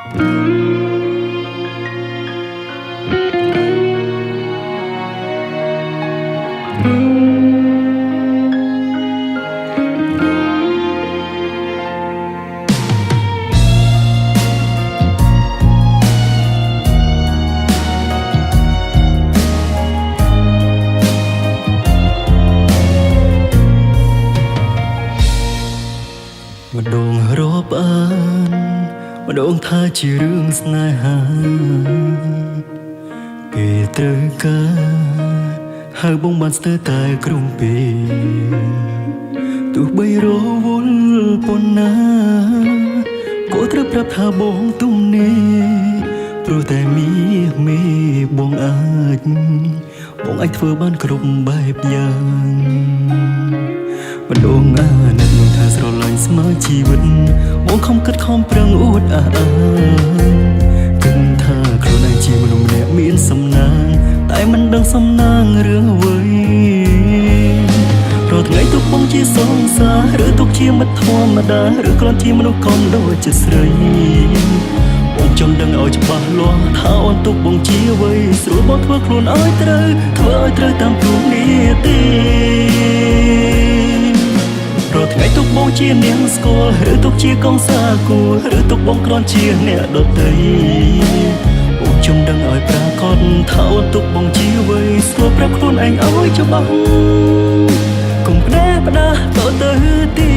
ម្ដងរាប់អានម្ដងថាជារឿងស្នេហាពេលត្រូវការហៅបងបានស្ទើរតែក្រុមពេលទោះបីរវល់ប៉ុណ្ណាក៏ត្រូវប្រាប់ថាបងទំនេរព្រោះតែមេបងអាចធ្វើបានគ្រប់បែបយ៉ាងម្ដងអាណិតនឹងថាស្រឡាញ់ស្មើជីវិតបងខំគិតខំប្រឹងអួតអាគិតថាខ្លួនឯងជាមនុស្សម្នាក់មានសំណាងតែមិនដឹងសំណាងរឿងអ្វីរាល់ថ្ងៃទុកបងជាសងសារឬទុកជាមិត្តធម្មតាឬគ្រាន់ជាមនុស្សកុំដូចជាស្រីបងចង់ដឹងឲ្យច្បាស់លាស់ថាអូនទុកបងជាអ្វីស្រួលបងធ្វើខ្លួនឲ្យត្រូវតាមទូនីតិរាល់ថ្ងៃទុកបងជានាងស្គាល់ឬទុកជាកងសាគូឬទុកបងគ្រាន់ជាអ្នកដទៃបងចង់ដឹងឲ្យប្រាកដថាអូនទុកបងជាអ្វីស្គាល់ប្រាប់ខ្លួនឯងឲ្យច្បាស់កុំផ្ដាស់តទៅទី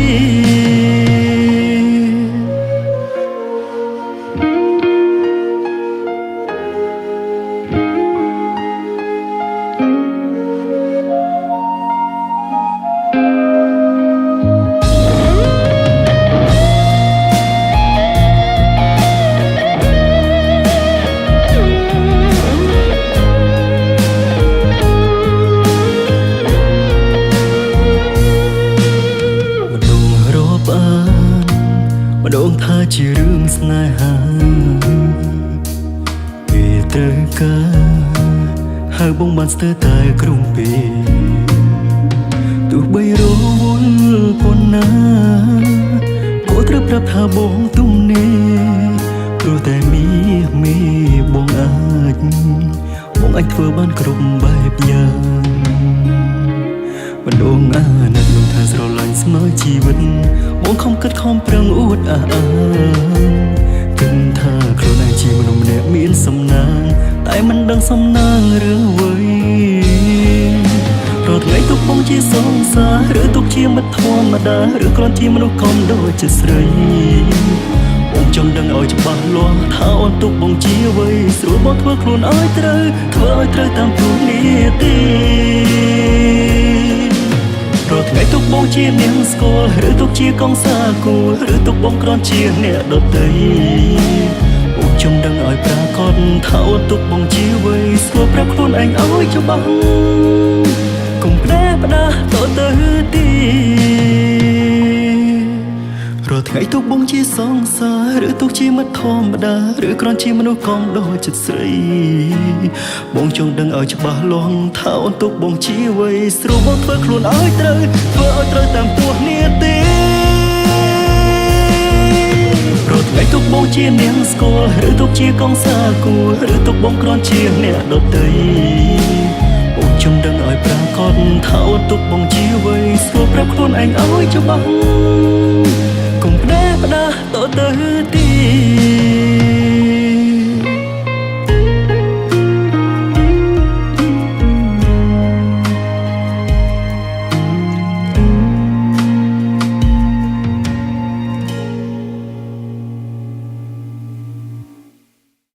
ម្ដងថាជារឿងស្នេហាពេលត្រូវការហៅបងបានស្ទើរតែក្រុមពេលទោះបីរវល់ប៉ុណ្ណាក៏ត្រូវប្រាប់ថាបងទំនេរព្រោះតែមេបងអាចធ្វើបានគ្រប់បែបយ៉ាងម្ដងអាណិតនឹងថាស្រឡាញ់ស្មើជីវិតបងខំគិតខំប្រឹងអួតគិតថាខ្លួនឯងជាមនុស្សម្នាក់មានសំណាងតែមិនដឹងសំណាងរឿងអ្វីរាល់ថ្ងៃទុកបងជាសងសារឬទុកជាមិត្តធម្មតាឬគ្រាន់ជាមនុស្សកុំដូចជាស្រីបងចង់ដឹងឲ្យច្បាស់លាស់ថាអូនទុកបងជាអ្វីស្រួលបងធ្វើខ្លួនឲ្យត្រូវតាមទូនីតិរាល់ថ្ងៃទុកបងជានាងស្គាល់ឬទុកជាកងសាគូឬទុកបងគ្រាន់ជាអ្នកដទៃបងចង់ដឹងឲ្យប្រាកដថាអូនទុកបងជាអ្វីស្គាល់ប្រាប់ខ្លួនឯងឲ្យច្បាស់កុំផ្ដាស់តទៅទីរាល់ថ្ងៃទុកបងជាសងសារឬទុកជាមិត្តធម្មតាឬគ្រាន់ជាមនុស្សកុំដូចចិត្តស្រីបងចង់ដឹងឲ្យច្បាស់លាស់ថាអូនទុកបងជាអ្វីស្រួលបងធ្វើខ្លួនឲ្យត្រូវតាមទួនាទីរាល់ថ្ងៃទុកបងជានាងស្គាល់ឬទុកជាកងសាគូឬទុកបងគ្រាន់ជាអ្នកដទៃបងចង់ដឹងឲ្យប្រាកដថាអូនទុកបងជាអ្វីស្រួលប្រាប់ខ្លួនឯងឲ្យច្បាស់កុំផ្ដាស់តទៅទី